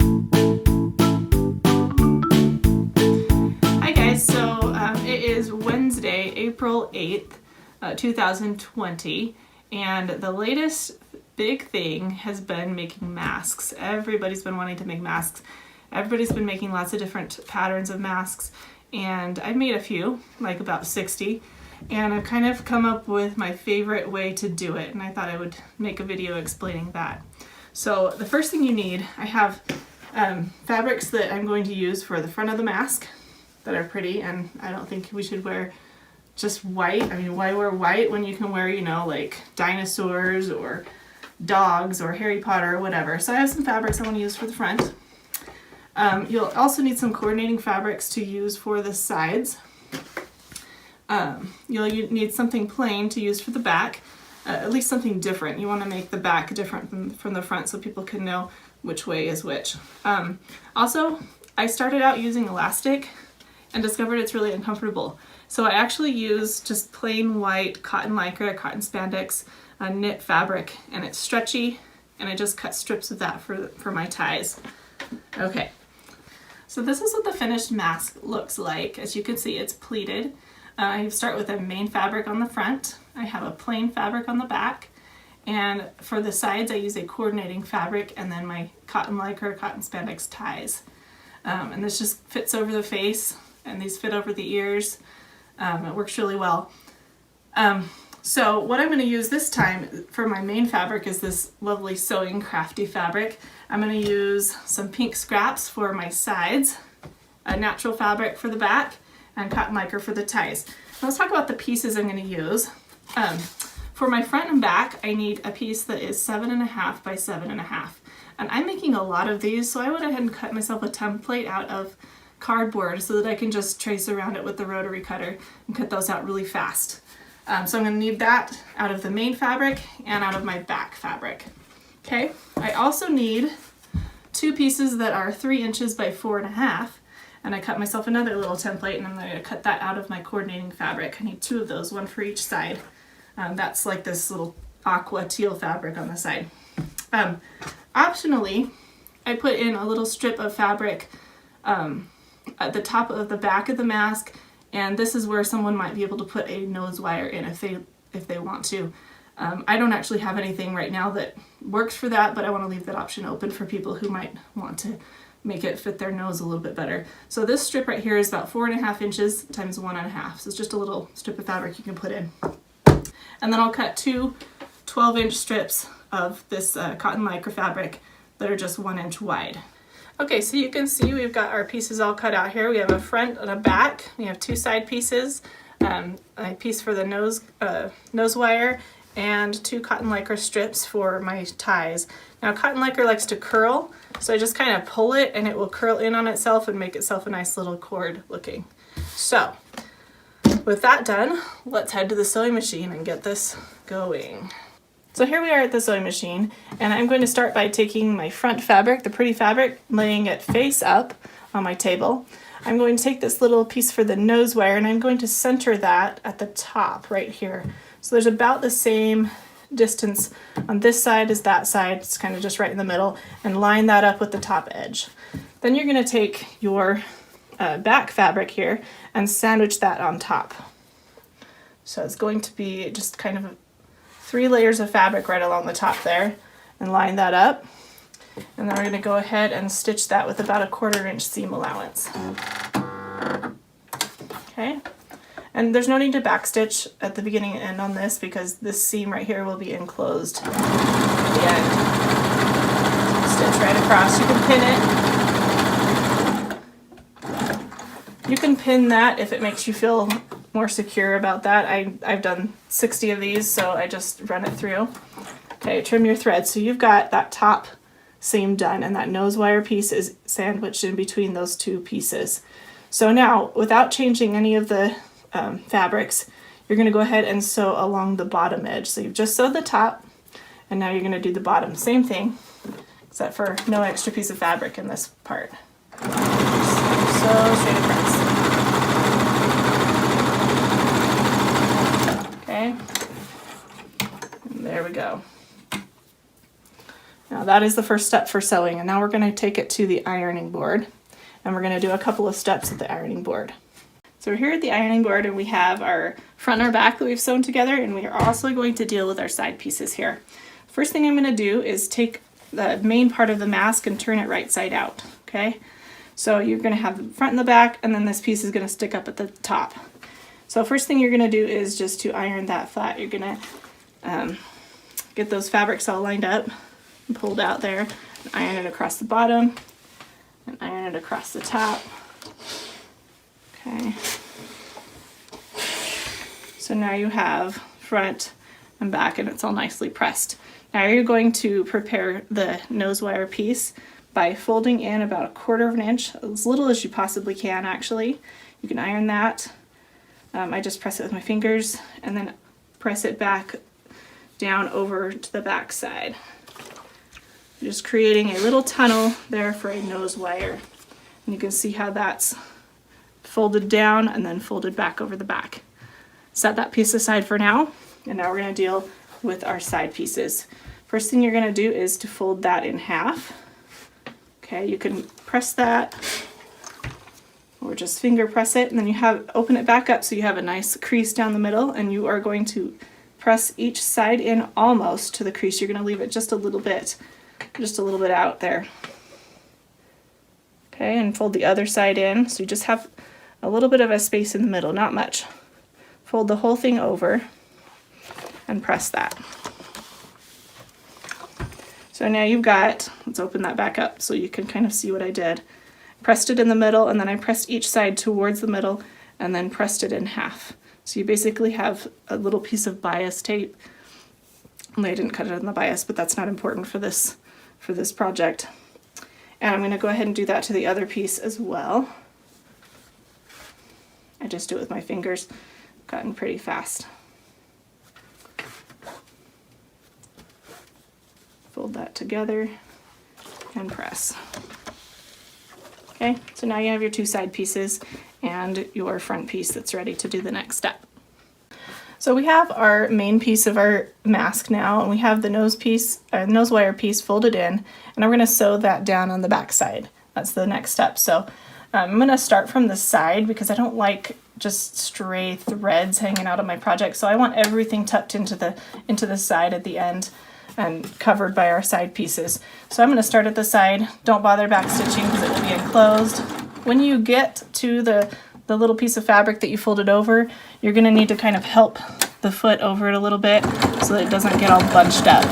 Hi guys, so it is Wednesday, April 8th, 2020, and the latest big thing has been making masks. Everybody's been wanting to make masks. Everybody's been making lots of different patterns of masks, and I've made a few, like about 60, and I've kind of come up with my favorite way to do it, and I thought I would make a video explaining that. So the first thing you need, I have fabrics that I'm going to use for the front of the mask that are pretty, and I don't think we should wear just white. I mean, why wear white when you can wear, you know, like dinosaurs or dogs or Harry Potter or whatever. So I have some fabrics I want to use for the front. You'll also need some coordinating fabrics to use for the sides. You'll need something plain to use for the back, at least something different. You want to make the back different from the front so people can know which way is which. Also, I started out using elastic and discovered it's really uncomfortable. So I actually use just plain white cotton lycra, cotton spandex, knit fabric, and it's stretchy, and I just cut strips of that for my ties. Okay, so this is what the finished mask looks like. As you can see, it's pleated. I start with a main fabric on the front. I have a plain fabric on the back, and for the sides I use a coordinating fabric and then my cotton lycra, cotton spandex ties. And this just fits over the face, and these fit over the ears. It works really well. So what I'm going to use this time for my main fabric is this lovely Sewing Crafty fabric. I'm going to use some pink scraps for my sides, a natural fabric for the back, and cotton lycra for the ties. Now let's talk about the pieces I'm going to use. For my front and back, I need a piece that is 7.5 by 7.5. And I'm making a lot of these, so I went ahead and cut myself a template out of cardboard so that I can just trace around it with the rotary cutter and cut those out really fast. So I'm going to need that out of the main fabric and out of my back fabric. Okay, I also need two pieces that are 3 inches by 4.5, and I cut myself another little template, and I'm going to cut that out of my coordinating fabric. I need 2 of those, one for each side. That's like this little aqua teal fabric on the side. Optionally, I put in a little strip of fabric at the top of the back of the mask, and this is where someone might be able to put a nose wire in if they want to. I don't actually have anything right now that works for that, but I want to leave that option open for people who might want to make it fit their nose a little bit better. So this strip right here is about 4.5 inches times 1.5. So it's just a little strip of fabric you can put in. And then I'll cut 2 12-inch strips of this cotton lycra fabric that are just 1 inch wide. Okay, so you can see we've got our pieces all cut out here. We have a front and a back. We have 2 side pieces, a piece for the nose wire, and 2 cotton lycra strips for my ties. Now cotton lycra likes to curl, so I just kind of pull it and it will curl in on itself and make itself a nice little cord looking. So with that done, let's head to the sewing machine and get this going. So here we are at the sewing machine, and I'm going to start by taking my front fabric, the pretty fabric, laying it face up on my table. I'm going to take this little piece for the nose wire, and I'm going to center that at the top right here. So there's about the same distance on this side as that side. It's kind of just right in the middle, and line that up with the top edge. Then you're going to take your back fabric here and sandwich that on top. So it's going to be just kind of 3 layers of fabric right along the top there, and line that up. And then we're going to go ahead and stitch that with about a 1/4 inch seam allowance. Okay, and there's no need to backstitch at the beginning and end on this because this seam right here will be enclosed at the end. Stitch right across. You can pin it. You can pin that if it makes you feel more secure about that. I've done 60 of these, so I just run it through. Okay, trim your thread. So you've got that top seam done, and that nose wire piece is sandwiched in between those 2 pieces. So now, without changing any of the fabrics, you're going to go ahead and sew along the bottom edge. So you've just sewed the top, and now you're going to do the bottom. Same thing, except for no extra piece of fabric in this part. So straight across. Okay, and there we go. Now that is the first step for sewing, and now we're going to take it to the ironing board, and we're going to do a couple of steps at the ironing board. So we're here at the ironing board, and we have our front and our back that we've sewn together, and we are also going to deal with our side pieces here. First thing I'm going to do is take the main part of the mask and turn it right side out, okay? So you're going to have the front and the back, and then this piece is going to stick up at the top. So first thing you're going to do is just to iron that flat. You're going to get those fabrics all lined up and pulled out there, and iron it across the bottom, and iron it across the top. Okay. So now you have front and back, and it's all nicely pressed. Now you're going to prepare the nose wire piece by folding in about 1/4 of an inch, as little as you possibly can actually. You can iron that. I just press it with my fingers and then press it back down over to the back side. Just creating a little tunnel there for a nose wire. And you can see how that's folded down and then folded back over the back. Set that piece aside for now, and now we're going to deal with our side pieces. First thing you're going to do is to fold that in half. Okay, you can press that or just finger press it, and then you open it back up so you have a nice crease down the middle, and you are going to press each side in almost to the crease. You're going to leave it just a little bit out there. Okay, and fold the other side in so you just have a little bit of a space in the middle, not much. Fold the whole thing over and press that. So now you've got, let's open that back up so you can kind of see what I did. Pressed it in the middle, and then I pressed each side towards the middle and then pressed it in half. So you basically have a little piece of bias tape. Only I didn't cut it on the bias, but that's not important for this project. And I'm going to go ahead and do that to the other piece as well. I just do it with my fingers. Gotten pretty fast. Fold that together and press. Okay, so now you have your two side pieces and your front piece that's ready to do the next step. So we have our main piece of our mask now, and we have the nose wire piece folded in, and I'm going to sew that down on the back side. That's the next step. So I'm going to start from the side because I don't like just stray threads hanging out of my project. So I want everything tucked into the side at the end and covered by our side pieces. So I'm going to start at the side. Don't bother back stitching because it will be enclosed. When you get to the little piece of fabric that you folded over, you're going to need to kind of help the foot over it a little bit so that it doesn't get all bunched up.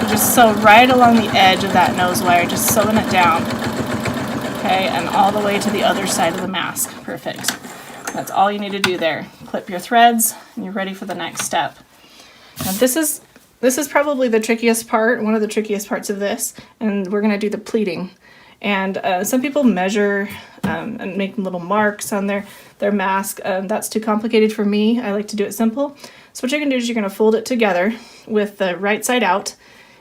You just sew right along the edge of that nose wire, just sewing it down. Okay, and all the way to the other side of the mask. Perfect. That's all you need to do there. Clip your threads and you're ready for the next step. And this is probably the trickiest part, one of the trickiest parts of this, and we're going to do the pleating. And some people measure and make little marks on their mask. That's too complicated for me. I like to do it simple. So what you're going to do is you're going to fold it together with the right side out,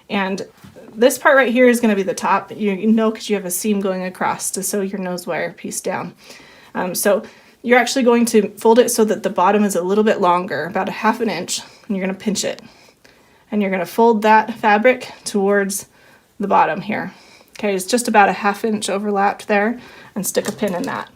and this part right here is going to be the top. You know, because you have a seam going across to sew your nose wire piece down. So you're actually going to fold it so that the bottom is a little bit longer, about 1/2 inch, and you're going to pinch it. And you're going to fold that fabric towards the bottom here. Okay, it's just about 1/2 inch overlapped there, and stick a pin in that.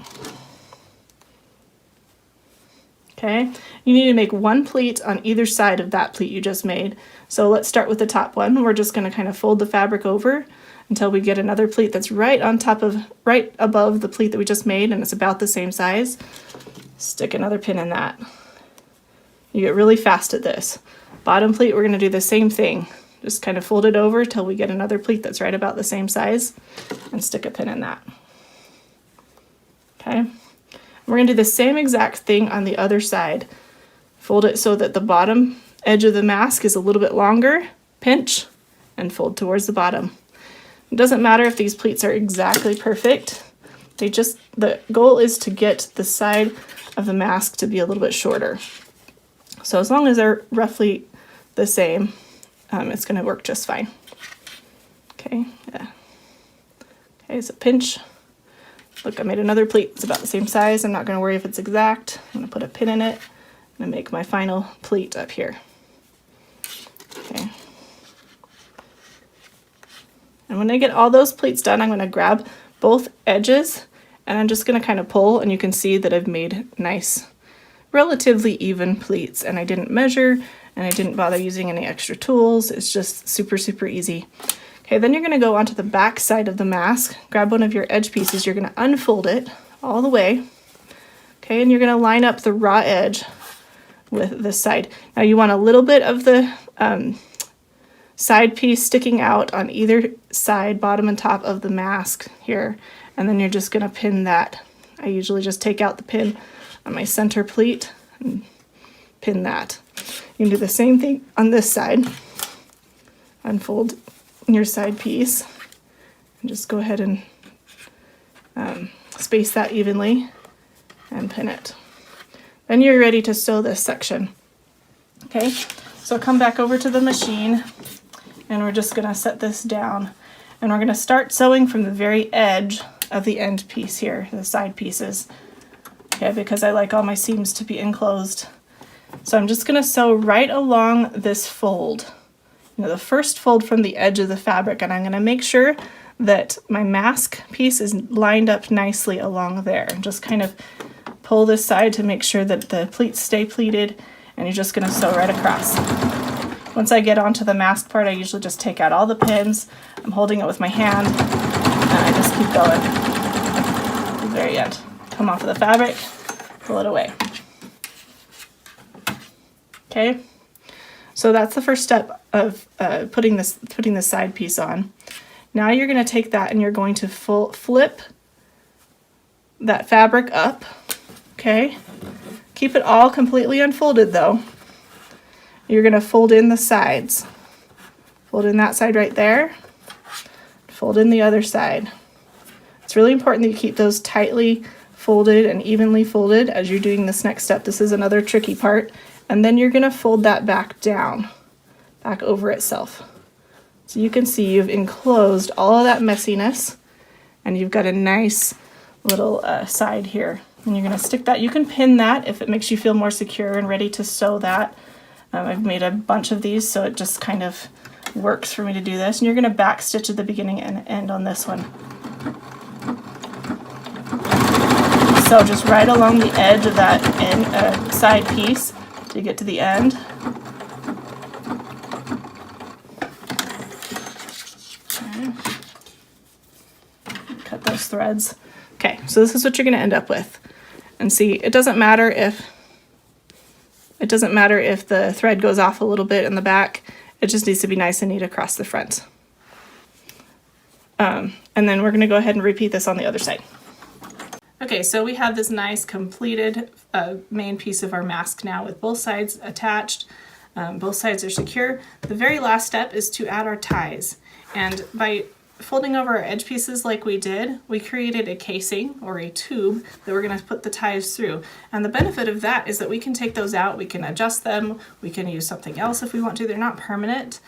Okay, you need to make one pleat on either side of that pleat you just made. So let's start with the top one. We're just going to kind of fold the fabric over until we get another pleat that's right above the pleat that we just made, and it's about the same size. Stick another pin in that. You get really fast at this. Bottom pleat, we're going to do the same thing. Just kind of fold it over till we get another pleat that's right about the same size, and stick a pin in that. Okay. We're going to do the same exact thing on the other side. Fold it so that the bottom edge of the mask is a little bit longer, pinch, and fold towards the bottom. It doesn't matter if these pleats are exactly perfect. The goal is to get the side of the mask to be a little bit shorter. So as long as they're roughly the same, it's going to work just fine. Okay, yeah. Okay, so pinch. Look, I made another pleat. It's about the same size. I'm not going to worry if it's exact. I'm going to put a pin in it and make my final pleat up here. Okay. And when I get all those pleats done, I'm going to grab both edges and I'm just going to kind of pull, and you can see that I've made nice, relatively even pleats, and I didn't measure and I didn't bother using any extra tools. It's just super, super easy. Okay, then you're going to go onto the back side of the mask, grab one of your edge pieces, you're going to unfold it all the way. Okay, and you're going to line up the raw edge with this side. Now you want a little bit of the side piece sticking out on either side, bottom and top of the mask here, and then you're just going to pin that. I usually just take out the pin on my center pleat and pin that. You can do the same thing on this side. Unfold your side piece and just go ahead and space that evenly and pin it. Then you're ready to sew this section. Okay, so come back over to the machine and we're just going to set this down, and we're going to start sewing from the very edge of the end piece here, the side pieces. Okay, because I like all my seams to be enclosed. So I'm just going to sew right along this fold, the first fold from the edge of the fabric, and I'm going to make sure that my mask piece is lined up nicely along there. And just kind of pull this side to make sure that the pleats stay pleated, and you're just going to sew right across. Once I get onto the mask part, I usually just take out all the pins. I'm holding it with my hand, and I just keep going to the very end. Come off of the fabric, pull it away. Okay, so that's the first step of putting this side piece on. Now you're going to take that and you're going to flip that fabric up. Okay, keep it all completely unfolded though. You're going to fold in the sides. Fold in that side right there. Fold in the other side. It's really important that you keep those tightly folded and evenly folded as you're doing this next step. This is another tricky part. And then you're going to fold that back down, back over itself. So you can see you've enclosed all of that messiness, and you've got a nice little side here. And you're going to stick that. You can pin that if it makes you feel more secure and ready to sew that. I've made a bunch of these, so it just kind of works for me to do this. And you're going to back stitch at the beginning and end on this one. So just right along the edge of that side piece to get to the end. Okay. Cut those threads. Okay, so this is what you're going to end up with. And see, it doesn't matter if the thread goes off a little bit in the back. It just needs to be nice and neat across the front. And then we're going to go ahead and repeat this on the other side. Okay, so we have this nice completed main piece of our mask now with both sides attached. Both sides are secure. The very last step is to add our ties. And by folding over our edge pieces like we did, we created a casing or a tube that we're going to put the ties through. And the benefit of that is that we can take those out, we can adjust them, we can use something else if we want to. They're not permanent.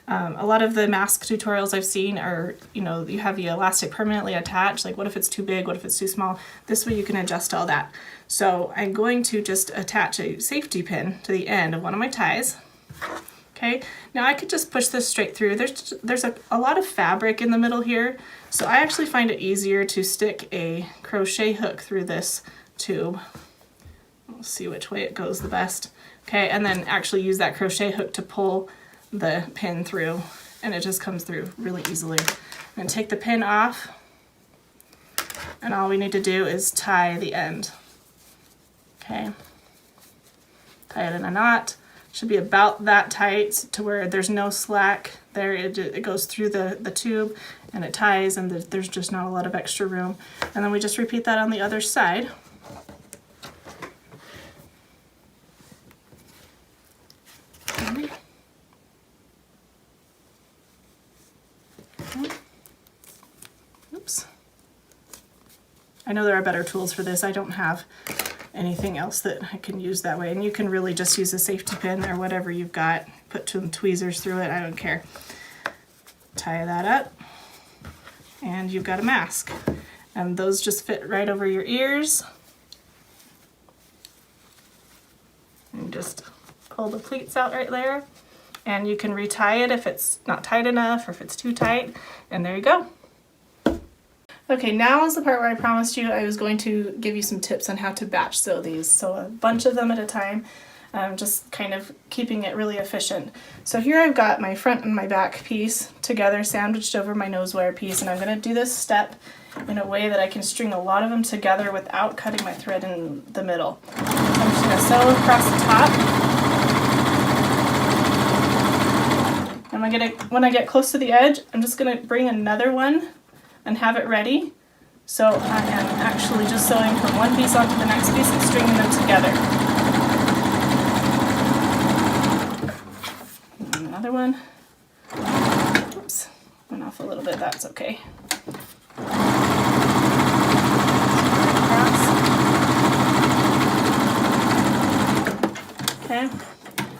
A lot of the mask tutorials I've seen are, you have the elastic permanently attached. Like, what if it's too big? What if it's too small? This way you can adjust all that. So I'm going to just attach a safety pin to the end of one of my ties. Okay, now I could just push this straight through. There's a lot of fabric in the middle here, so I actually find it easier to stick a crochet hook through this tube. We'll see which way it goes the best. Okay, and then actually use that crochet hook to pull the pin through, and it just comes through really easily. And take the pin off, and all we need to do is tie the end. Okay, tie it in a knot. Should be about that tight to where there's no slack there. It goes through the tube and it ties, and there's just not a lot of extra room. And then we just repeat that on the other side. Okay. Oops. I know there are better tools for this. I don't have anything else that I can use that way. And you can really just use a safety pin or whatever you've got. Put some tweezers through it, I don't care. Tie that up, and you've got a mask. And those just fit right over your ears. And just pull the pleats out right there. and you can retie it if it's not tight enough or if it's too tight, and there you go. Okay, now is the part where I promised you I was going to give you some tips on how to batch sew these. So a bunch of them at a time, just kind of keeping it really efficient. So here I've got my front and my back piece together sandwiched over my nose wire piece, and I'm going to do this step in a way that I can string a lot of them together without cutting my thread in the middle. So I'm just going to sew across the top. And when I get close to the edge, I'm just going to bring another one and have it ready. So I am actually just sewing from one piece onto the next piece and stringing them together. And another one. Oops, went off a little bit, that's okay. Okay,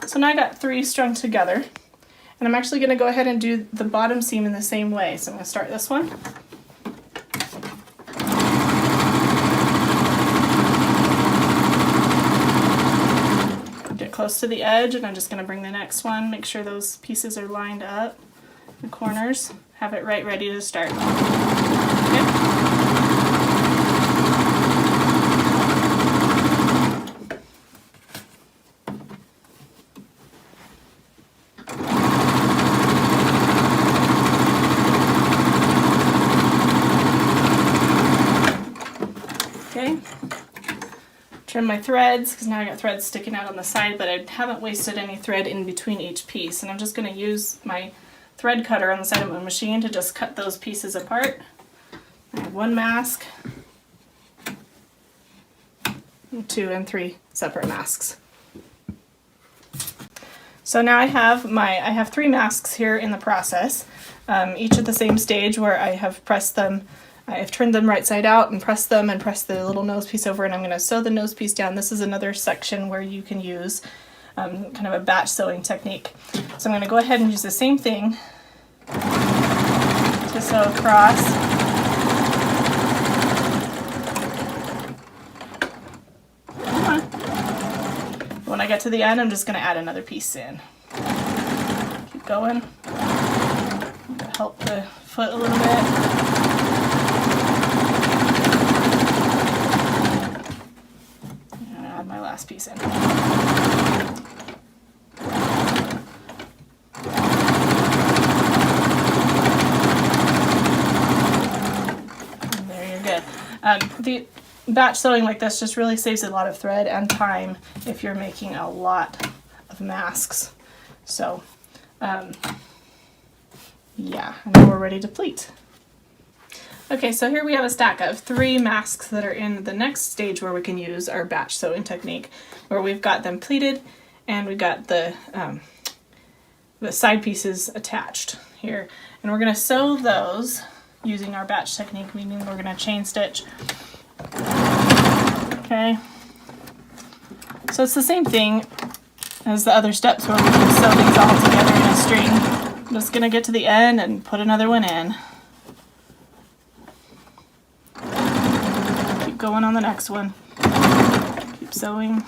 so now I got 3 strung together. And I'm actually going to go ahead and do the bottom seam in the same way. So I'm going to start this one. Get close to the edge, and I'm just going to bring the next one, make sure those pieces are lined up, the corners, have it right ready to start. Okay. Trim my threads, because now I got threads sticking out on the side, but I haven't wasted any thread in between each piece. And I'm just going to use my thread cutter on the side of my machine to just cut those pieces apart. I have 1 mask, 2 and 3 separate masks. So now I have 3 masks here in the process, each at the same stage where I have pressed them. I've turned them right side out and pressed them and pressed the little nose piece over, and I'm going to sew the nose piece down. This is another section where you can use kind of a batch sewing technique. So I'm going to go ahead and use the same thing to sew across. When I get to the end, I'm just going to add another piece in. Keep going. Help the foot a little bit. My last piece in. And there you're good. The batch sewing like this just really saves a lot of thread and time if you're making a lot of masks. So yeah, and now we're ready to pleat. Okay, so here we have a stack of 3 masks that are in the next stage where we can use our batch sewing technique, where we've got them pleated and we've got the side pieces attached here. And we're going to sew those using our batch technique, meaning we're going to chain stitch. Okay, so it's the same thing as the other steps where we can sew these all together in a string. I'm just going to get to the end and put another one in. Going on the next one. Keep sewing.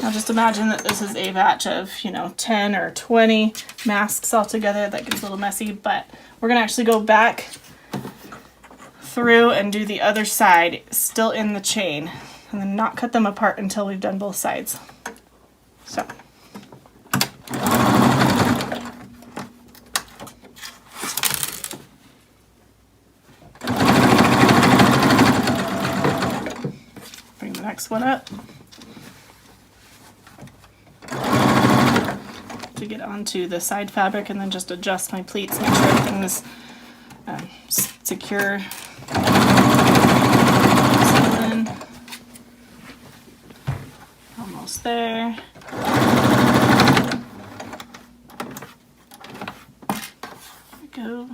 Now just imagine that this is a batch of, 10 or 20 masks all together. That gets a little messy, but we're going to actually go back through and do the other side still in the chain, and then not cut them apart until we've done both sides. So bring the next one up to get onto the side fabric, and then just adjust my pleats, make sure everything is secure. Almost there. There we go.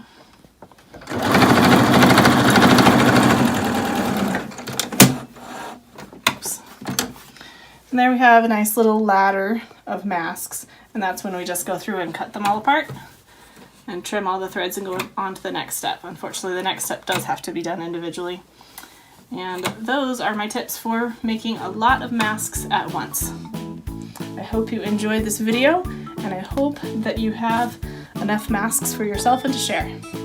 Oops. And there we have a nice little ladder of masks. And that's when we just go through and cut them all apart and trim all the threads and go on to the next step. Unfortunately, the next step does have to be done individually. And those are my tips for making a lot of masks at once. I hope you enjoyed this video, and I hope that you have enough masks for yourself and to share.